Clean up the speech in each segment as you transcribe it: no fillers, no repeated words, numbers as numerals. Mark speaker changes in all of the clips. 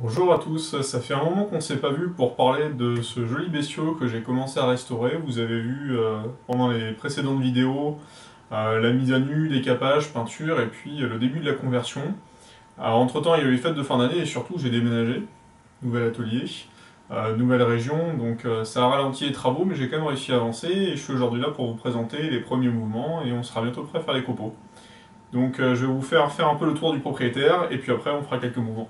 Speaker 1: Bonjour à tous, ça fait un moment qu'on ne s'est pas vu pour parler de ce joli bestiau que j'ai commencé à restaurer. Vous avez vu pendant les précédentes vidéos la mise à nu, décapage, peinture et puis le début de la conversion. Alors, entre-temps, il y a eu les fêtes de fin d'année et surtout j'ai déménagé, nouvel atelier, nouvelle région, donc ça a ralenti les travaux mais j'ai quand même réussi à avancer et je suis aujourd'hui là pour vous présenter les premiers mouvements et on sera bientôt prêt à faire les copeaux. Donc je vais vous faire un peu le tour du propriétaire et puis après on fera quelques mouvements.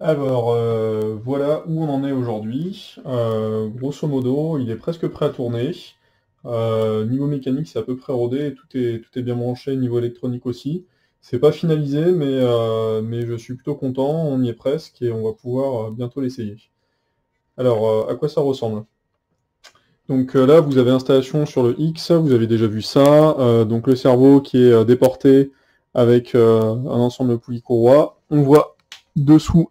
Speaker 1: Alors, voilà où on en est aujourd'hui. Grosso modo, il est presque prêt à tourner. Niveau mécanique, c'est à peu près rodé, tout est bien branché, niveau électronique aussi. C'est pas finalisé, mais je suis plutôt content, on y est presque et on va pouvoir bientôt l'essayer. Alors, à quoi ça ressemble? Donc là, vous avez installation sur le X, vous avez déjà vu ça. Donc le cerveau qui est déporté avec un ensemble de poulies courroies. On voit dessous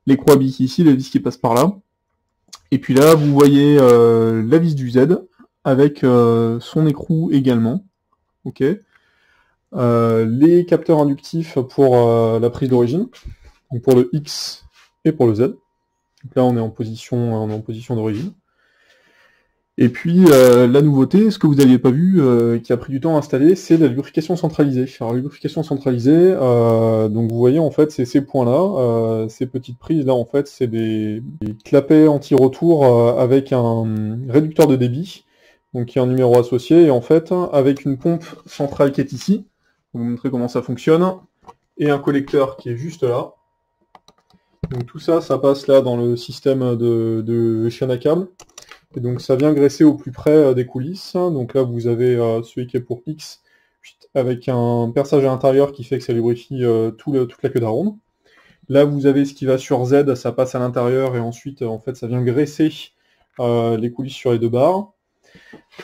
Speaker 1: les croix biques ici, la vis qui passe par là. Et puis là, vous voyez la vis du Z avec son écrou également. Ok. Les capteurs inductifs pour la prise d'origine, donc pour le X et pour le Z. Donc là, on est en position d'origine. Et puis la nouveauté, ce que vous n'aviez pas vu, qui a pris du temps à installer, c'est la lubrification centralisée. Alors la lubrification centralisée, donc vous voyez en fait c'est ces points-là, ces petites prises là en fait c'est des clapets anti-retour avec un réducteur de débit, donc il y a un numéro associé, et en fait avec une pompe centrale qui est ici, je vais vous montrer comment ça fonctionne, et un collecteur qui est juste là. Donc tout ça, ça passe là dans le système de chaîne à câble. Et donc ça vient graisser au plus près des coulisses. Donc là vous avez celui qui est pour X avec un perçage à l'intérieur qui fait que ça lubrifie toute la queue d'aronde. Là vous avez ce qui va sur Z, ça passe à l'intérieur et ensuite en fait ça vient graisser les coulisses sur les deux barres.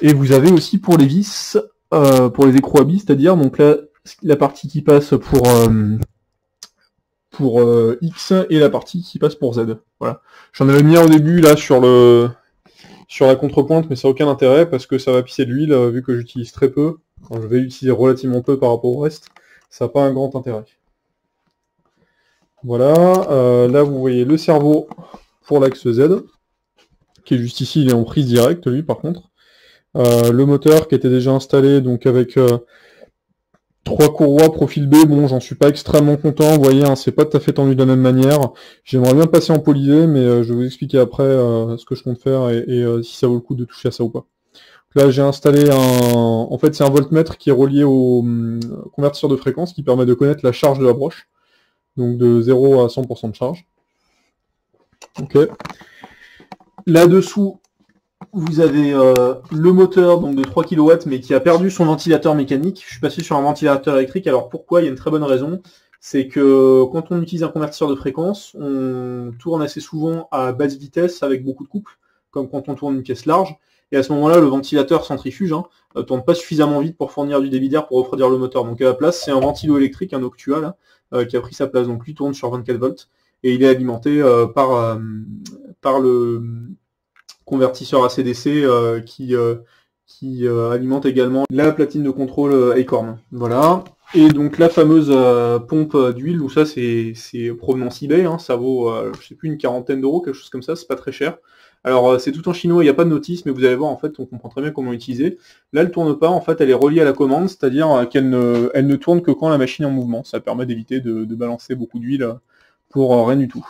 Speaker 1: Et vous avez aussi pour les vis, pour les écrous à vis, c'est-à-dire donc là la partie qui passe pour X et la partie qui passe pour Z. Voilà. J'en avais mis un au début là sur la contrepointe, mais ça n'a aucun intérêt parce que ça va pisser de l'huile, vu que j'utilise très peu. Enfin, je vais l'utiliser relativement peu par rapport au reste. Ça n'a pas un grand intérêt. Voilà, là vous voyez le cerveau pour l'axe Z, qui est juste ici, il est en prise directe lui par contre. Le moteur qui était déjà installé, donc avec trois courroies profil B, bon j'en suis pas extrêmement content, vous voyez, hein, c'est pas tout à fait tendu de la même manière. J'aimerais bien passer en polyvé, mais je vais vous expliquer après ce que je compte faire et si ça vaut le coup de toucher à ça ou pas. Là, j'ai installé en fait, c'est un voltmètre qui est relié au convertisseur de fréquence qui permet de connaître la charge de la broche. Donc de 0 à 100% de charge. Ok. Là-dessous, vous avez le moteur donc de 3 kW mais qui a perdu son ventilateur mécanique. Je suis passé sur un ventilateur électrique. Alors pourquoi? Il y a une très bonne raison. C'est que quand on utilise un convertisseur de fréquence, on tourne assez souvent à basse vitesse avec beaucoup de couple, comme quand on tourne une pièce large. Et à ce moment-là, le ventilateur centrifuge tourne pas suffisamment vite pour fournir du débit d'air pour refroidir le moteur. Donc à la place, c'est un ventilo électrique, un Octua là, qui a pris sa place. Donc lui tourne sur 24 volts et il est alimenté par le convertisseur AC/DC qui alimente également la platine de contrôle Acorn. Voilà. Et donc la fameuse pompe d'huile, où ça c'est provenance eBay, ça vaut je sais plus une quarantaine d'euros, quelque chose comme ça, c'est pas très cher. Alors c'est tout en chinois, il n'y a pas de notice, mais vous allez voir en fait on comprend très bien comment l'utiliser. Là elle tourne pas, en fait elle est reliée à la commande, c'est-à-dire elle ne tourne que quand la machine est en mouvement. Ça permet d'éviter de balancer beaucoup d'huile pour rien du tout.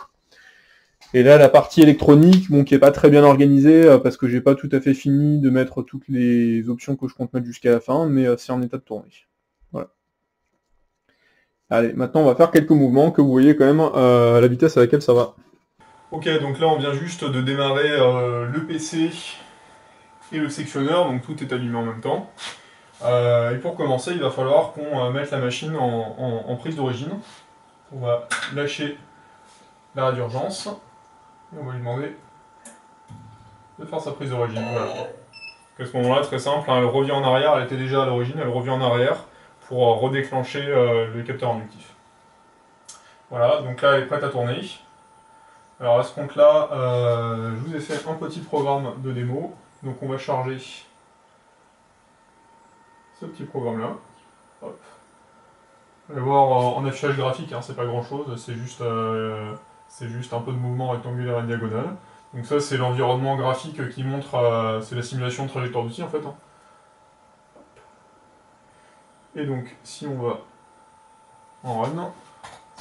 Speaker 1: Et là, la partie électronique, bon, qui est pas très bien organisée, parce que j'ai pas tout à fait fini de mettre toutes les options que je compte mettre jusqu'à la fin, mais c'est en état de tourner. Voilà. Allez, maintenant on va faire quelques mouvements que vous voyez quand même la vitesse à laquelle ça va. Ok, donc là on vient juste de démarrer le PC et le sectionneur, donc tout est allumé en même temps. Et pour commencer, il va falloir qu'on mette la machine en prise d'origine. On va lâcher l'arrêt d'urgence et on va lui demander de faire sa prise d'origine. Voilà. À ce moment-là, très simple, elle revient en arrière, elle était déjà à l'origine, elle revient en arrière pour redéclencher le capteur inductif. Voilà, donc là elle est prête à tourner. Alors à ce compte-là, je vous ai fait un petit programme de démo. Donc on va charger ce petit programme-là. Vous allez voir en affichage graphique, c'est pas grand-chose, c'est juste c'est juste un peu de mouvement rectangulaire et diagonal. Donc ça c'est l'environnement graphique qui montre, c'est la simulation de trajectoire d'outil en fait. Hein. Et donc si on va en run,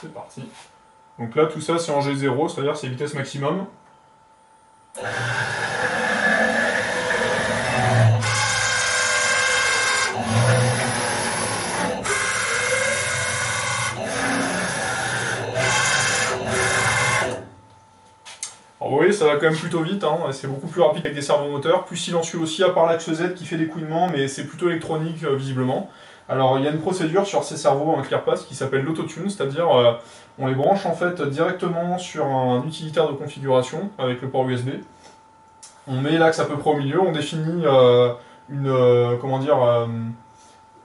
Speaker 1: c'est parti. Donc là tout ça c'est en G0, c'est-à-dire c'est vitesse maximum. Alors vous voyez, ça va quand même plutôt vite, hein. C'est beaucoup plus rapide avec des servomoteurs, plus silencieux aussi, à part l'axe Z qui fait des couinements, mais c'est plutôt électronique visiblement. Alors il y a une procédure sur ces servos en ClearPass qui s'appelle l'autotune, c'est-à-dire on les branche en fait directement sur un utilitaire de configuration avec le port USB. On met l'axe à peu près au milieu, on définit comment dire,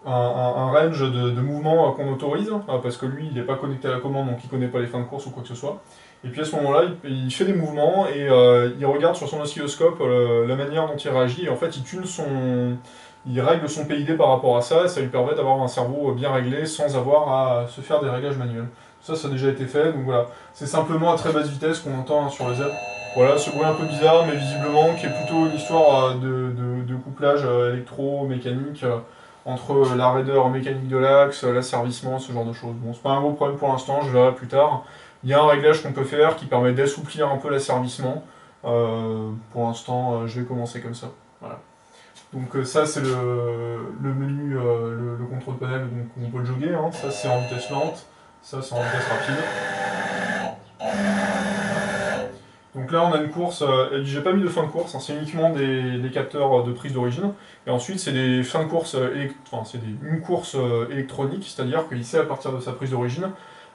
Speaker 1: un range de mouvement qu'on autorise, parce que lui il n'est pas connecté à la commande donc il ne connaît pas les fins de course ou quoi que ce soit. Et puis à ce moment-là, il fait des mouvements et il regarde sur son oscilloscope la manière dont il réagit et en fait il règle son PID par rapport à ça et ça lui permet d'avoir un cerveau bien réglé sans avoir à se faire des réglages manuels. Ça a déjà été fait, donc voilà. C'est simplement à très basse vitesse qu'on entend hein, sur le Z. Voilà, ce bruit un peu bizarre, mais visiblement qui est plutôt une histoire de couplage électro-mécanique entre la raideur mécanique de l'axe, l'asservissement, ce genre de choses. Bon, c'est pas un gros problème pour l'instant, je verrai plus tard. Il y a un réglage qu'on peut faire qui permet d'assouplir un peu l'asservissement. Pour l'instant, je vais commencer comme ça. Voilà. Donc ça, c'est le menu, le contrôle panel, donc on peut le jogger. Hein. Ça, c'est en vitesse lente. Ça, c'est en vitesse rapide. Donc là, on a une course, j'ai pas mis de fin de course, hein, c'est uniquement des capteurs de prise d'origine. Et ensuite, c'est des fins de course, une course électronique, c'est-à-dire qu'il sait à partir de sa prise d'origine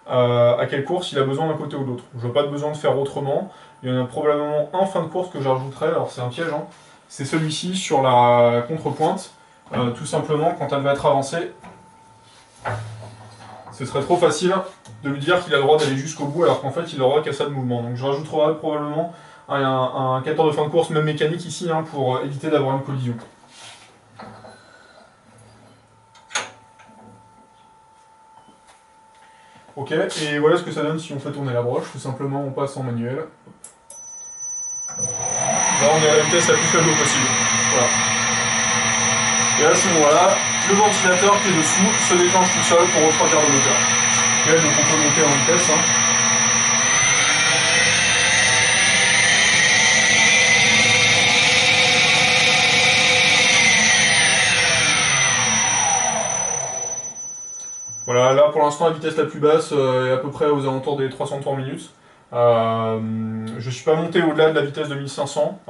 Speaker 1: à quelle course il a besoin d'un côté ou de l'autre. Je n'ai pas besoin de faire autrement. Il y en a probablement un fin de course que j'ajouterai, alors c'est un piège, hein. C'est celui-ci sur la contrepointe. Tout simplement, quand elle va être avancée, ce serait trop facile de lui dire qu'il a le droit d'aller jusqu'au bout alors qu'en fait il aura qu'à ça de mouvement. Donc je rajouterai probablement un capteur de fin de course, même mécanique ici, hein, pour éviter d'avoir une collision. Ok, et voilà ce que ça donne si on fait tourner la broche. Tout simplement, on passe en manuel. Là, on est à la vitesse la plus faible possible. Voilà. Et à ce moment-là, le ventilateur qui est dessous se déclenche tout seul pour refroidir le moteur. Ok, donc on peut monter en vitesse. Hein. Voilà, là pour l'instant la vitesse la plus basse est à peu près aux alentours des 300 tours minutes. Je ne suis pas monté au-delà de la vitesse de 1500,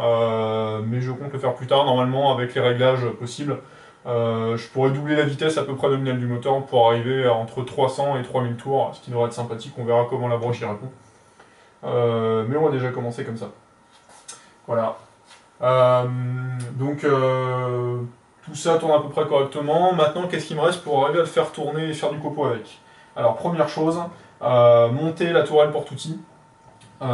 Speaker 1: mais je compte le faire plus tard, normalement avec les réglages possibles. Je pourrais doubler la vitesse à peu près nominale du moteur pour arriver à entre 300 et 3000 tours, ce qui devrait être sympathique, on verra comment la broche y répond. Mais on va déjà commencer comme ça. Voilà. Tout ça tourne à peu près correctement. Maintenant, qu'est-ce qu'il me reste pour arriver à le faire tourner et faire du copeau avec? Alors, première chose, monter la tourelle porte-outils.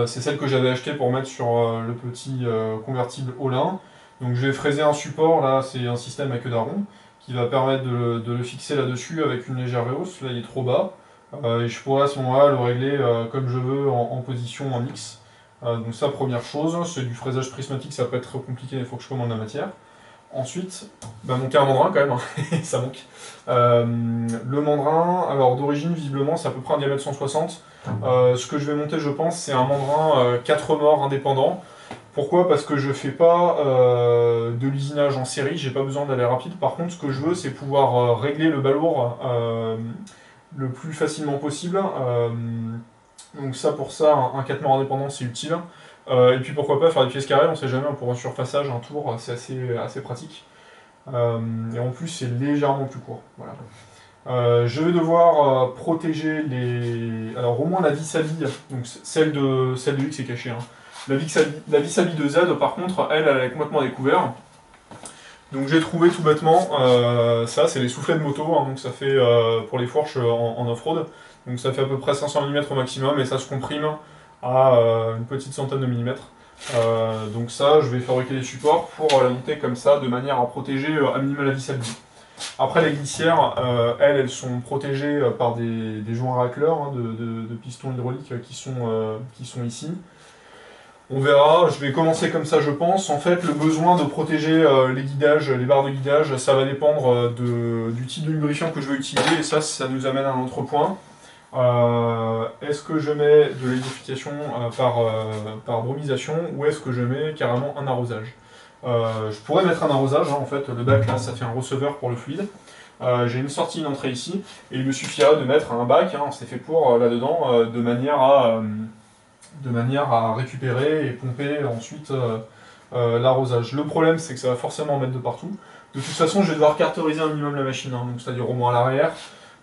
Speaker 1: C'est celle que j'avais achetée pour mettre sur le petit convertible Olin. Donc je vais fraiser un support, là c'est un système à queue d'aron, qui va permettre de le fixer là-dessus avec une légère réhausse. Là il est trop bas. Et je pourrais à ce moment-là le régler comme je veux en position en X. Donc ça, première chose, c'est du fraisage prismatique, ça peut être trop compliqué, il faut que je commande la matière. Ensuite, monter un mandrin quand même, hein. Ça manque. Le mandrin, alors d'origine visiblement c'est à peu près un diamètre 160. Ce que je vais monter je pense c'est un mandrin 4 morts indépendant. Pourquoi? Parce que je fais pas de l'usinage en série, j'ai pas besoin d'aller rapide. Par contre ce que je veux c'est pouvoir régler le balourd le plus facilement possible. Donc ça pour ça, un 4 morts indépendant c'est utile. Et puis pourquoi pas faire des pièces carrées, on sait jamais, pour un surfaçage, un tour, c'est assez pratique. Et en plus c'est légèrement plus court. Voilà. Je vais devoir protéger les... Alors au moins la vis à bille, donc celle de X est cachée. Hein. La vis à bille de Z par contre, elle est complètement découverte. Donc j'ai trouvé tout bêtement, ça c'est les soufflets de moto, hein, donc ça fait pour les fourches en off-road. Donc ça fait à peu près 500 mm au maximum et ça se comprime à une petite centaine de millimètres. Donc ça, je vais fabriquer des supports pour la monter comme ça, de manière à protéger à minima la vis à bille. Après les glissières, elles sont protégées par des joints racleurs hein, de pistons hydrauliques qui sont ici. On verra, je vais commencer comme ça je pense. En fait, le besoin de protéger les guidages, les barres de guidage, ça va dépendre du type de lubrifiant que je vais utiliser, et ça nous amène à un autre point. Est-ce que je mets de l'acidification par bromisation, ou est-ce que je mets carrément un arrosage? Je pourrais mettre un arrosage, hein, en fait, le bac là, ça fait un receveur pour le fluide. J'ai une sortie, une entrée ici, et il me suffirait de mettre un bac, hein, c'est fait pour là-dedans, de manière à récupérer et pomper ensuite l'arrosage. Le problème, c'est que ça va forcément en mettre de partout. De toute façon, je vais devoir carteriser un minimum la machine, hein, donc c'est-à-dire au moins à l'arrière,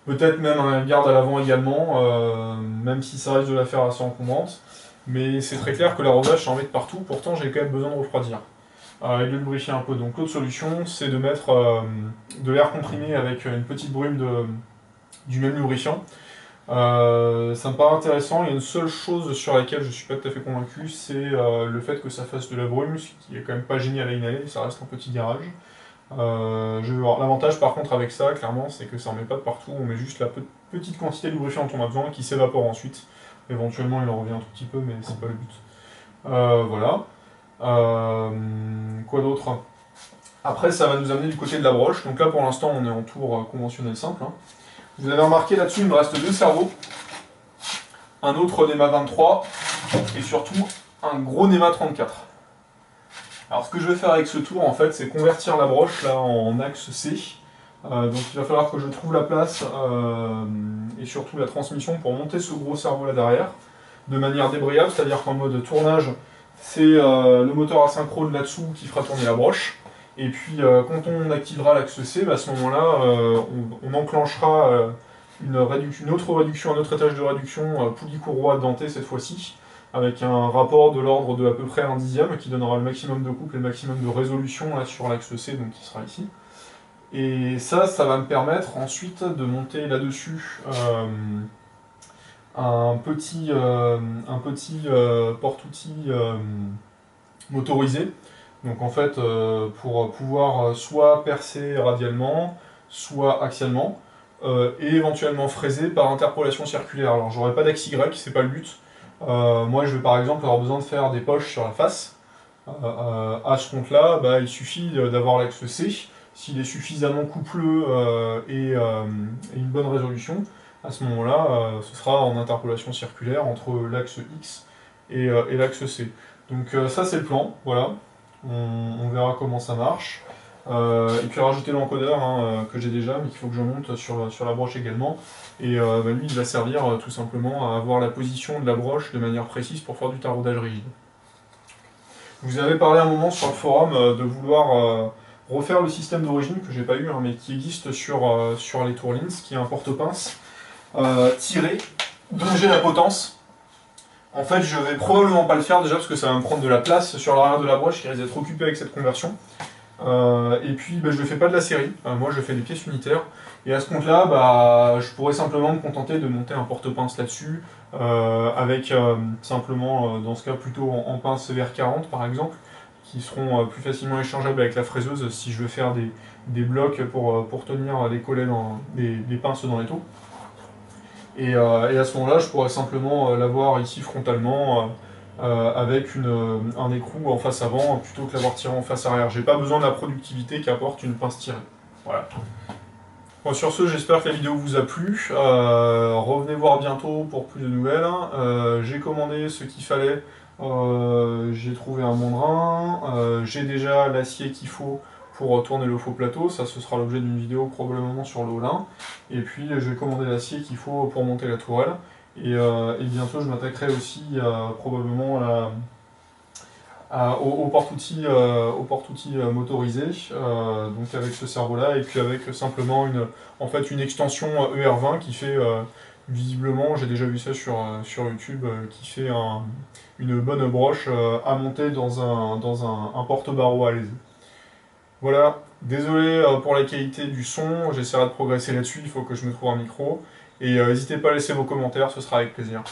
Speaker 1: peut-être même un garde à l'avant également, même si ça risque de la faire assez encombrante. Mais c'est très clair que l'arrosage, ça en met de partout, pourtant j'ai quand même besoin de refroidir et de lubrifier un peu. Donc l'autre solution, c'est de mettre de l'air comprimé avec une petite brume du même lubrifiant. Ça me paraît intéressant. Il y a une seule chose sur laquelle je suis pas tout à fait convaincu, c'est le fait que ça fasse de la brume, ce qui est quand même pas génial à inhaler, ça reste un petit garage. Je vais voir. L'avantage par contre avec ça, clairement, c'est que ça en met pas de partout, on met juste la petite quantité de lubrifiant dont on a besoin qui s'évapore ensuite. Éventuellement il en revient un tout petit peu, mais c'est pas le but. Voilà. Quoi d'autre? Après ça va nous amener du côté de la broche, donc là pour l'instant on est en tour conventionnel simple. Hein. Vous avez remarqué là-dessus, il me reste deux cerveaux, un autre NEMA 23 et surtout un gros NEMA 34. Alors ce que je vais faire avec ce tour en fait, c'est convertir la broche là en axe C. Donc il va falloir que je trouve la place et surtout la transmission pour monter ce gros cerveau là derrière de manière débrayable, c'est-à-dire qu'en mode tournage, c'est le moteur asynchrone là-dessous qui fera tourner la broche. Et puis quand on activera l'axe C, bah, à ce moment-là, on enclenchera une autre réduction, un autre étage de réduction, poulie courroie dentée cette fois-ci, avec un rapport de l'ordre de à peu près 1/10 qui donnera le maximum de couple et le maximum de résolution là, sur l'axe C, donc qui sera ici. Et ça va me permettre ensuite de monter là-dessus un petit porte-outils motorisé. Donc en fait, pour pouvoir soit percer radialement, soit axialement, et éventuellement fraiser par interpolation circulaire. Alors j'aurai pas d'axe Y, c'est pas le but. Moi je vais par exemple avoir besoin de faire des poches sur la face. À ce compte-là, bah, il suffit d'avoir l'axe C. S'il est suffisamment coupleux et une bonne résolution, à ce moment-là, ce sera en interpolation circulaire entre l'axe X et l'axe C. Donc ça c'est le plan, voilà. On verra comment ça marche. Et puis rajouter l'encodeur hein, que j'ai déjà, mais qu'il faut que je monte sur la broche également. Et bah, lui, il va servir tout simplement à avoir la position de la broche de manière précise pour faire du taraudage rigide. Vous avez parlé un moment sur le forum de vouloir refaire le système d'origine que j'ai pas eu, hein, mais qui existe sur les Tourlins, qui est un porte-pince tiré, dont j'ai la potence. En fait, je vais probablement pas le faire déjà parce que ça va me prendre de la place sur l'arrière de la broche qui risque d'être occupée avec cette conversion. Et puis, bah, je ne fais pas de la série. Moi, je fais des pièces unitaires. Et à ce compte-là, bah, je pourrais simplement me contenter de monter un porte-pince là-dessus, avec simplement, dans ce cas, plutôt en pince VR40 par exemple, qui seront plus facilement échangeables avec la fraiseuse si je veux faire des blocs pour tenir les collets, des pinces dans les taux. Et à ce moment-là, je pourrais simplement l'avoir ici frontalement avec un écrou en face avant plutôt que l'avoir tiré en face arrière. J'ai pas besoin de la productivité qu'apporte une pince tirée. Voilà. Bon, sur ce, j'espère que la vidéo vous a plu. Revenez voir bientôt pour plus de nouvelles. J'ai commandé ce qu'il fallait. J'ai trouvé un mandrin. J'ai déjà l'acier qu'il faut pour tourner le faux plateau, ça ce sera l'objet d'une vidéo probablement sur le Olin. Et puis je vais commander l'acier qu'il faut pour monter la tourelle. Et bientôt je m'attaquerai aussi probablement au porte-outils motorisé, donc avec ce cerveau-là, et puis avec simplement une extension ER20 qui fait visiblement, j'ai déjà vu ça sur YouTube, qui fait une bonne broche à monter dans un porte-barreau à l'aise. Voilà, désolé pour la qualité du son, j'essaierai de progresser là-dessus, il faut que je me trouve un micro. Et n'hésitez pas à laisser vos commentaires, ce sera avec plaisir.